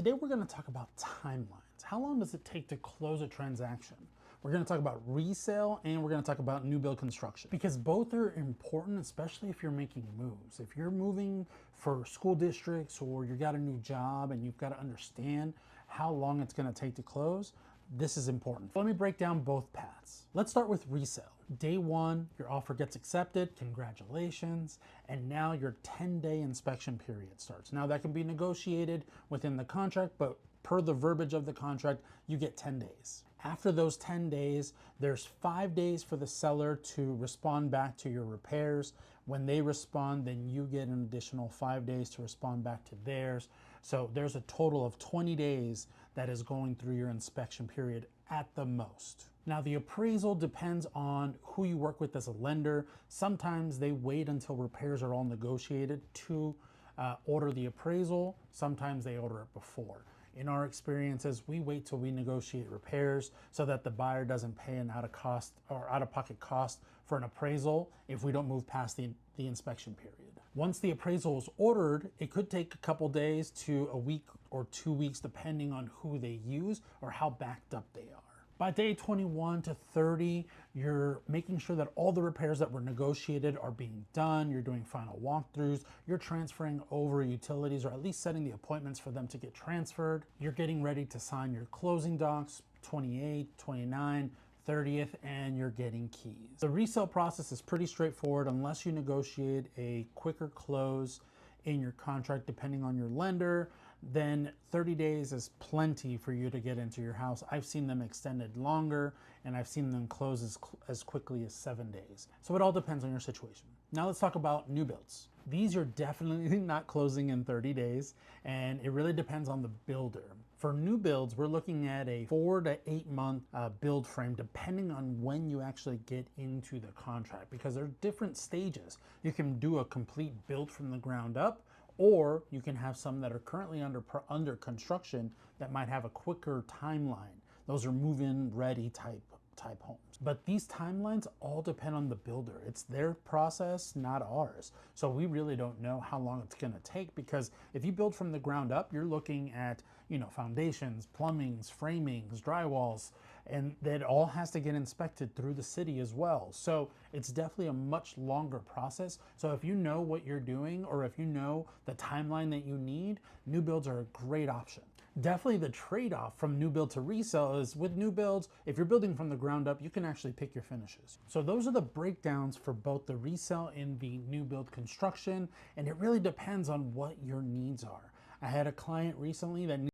Today we're going to talk about timelines. How long does it take to close a transaction? We're going to talk about resale and we're going to talk about new build construction because both are important, especially if you're making moves. If you're moving for school districts or you got a new job and you've got to understand how long it's going to take to close, this is important. Let me break down both paths. Let's start with resale. Day one, your offer gets accepted, congratulations, and now your 10-day inspection period starts. Now that can be negotiated within the contract, but per the verbiage of the contract, you get 10 days. After those 10 days, there's 5 days for the seller to respond back to your repairs. When they respond, then you get an additional 5 days to respond back to theirs. So there's a total of 20 days that is going through your inspection period at the most. Now the appraisal depends on who you work with as a lender. Sometimes they wait until repairs are all negotiated to order the appraisal. Sometimes they order it before. In our experiences, we wait till we negotiate repairs so that the buyer doesn't pay an out-of-pocket cost for an appraisal if we don't move past the inspection period. Once the appraisal is ordered, it could take a couple days to a week or 2 weeks depending on who they use or how backed up they are. By day 21 to 30, you're making sure that all the repairs that were negotiated are being done. You're doing final walkthroughs. You're transferring over utilities or at least setting the appointments for them to get transferred. You're getting ready to sign your closing docs, 28, 29, 30th, and you're getting keys. The resale process is pretty straightforward unless you negotiate a quicker close in your contract depending on your lender. Then 30 days is plenty for you to get into your house. I've seen them extended longer and I've seen them close as quickly as 7 days. So it all depends on your situation. Now let's talk about new builds. These are definitely not closing in 30 days and it really depends on the builder. For new builds, we're looking at a 4 to 8 month build frame depending on when you actually get into the contract because there are different stages. You can do a complete build from the ground up, or you can have some that are currently under construction that might have a quicker timeline. Those are move-in ready type homes. But these timelines all depend on the builder. It's their process, not ours. So we really don't know how long it's gonna take because if you build from the ground up, you're looking at, foundations, plumbings, framings, drywalls, and that all has to get inspected through the city as well. So it's definitely a much longer process. So if you know what you're doing or if you know the timeline that you need, new builds are a great option. Definitely the trade-off from new build to resale is with new builds, if you're building from the ground up, you can actually pick your finishes. So those are the breakdowns for both the resale and the new build construction, and it really depends on what your needs are. I had a client recently that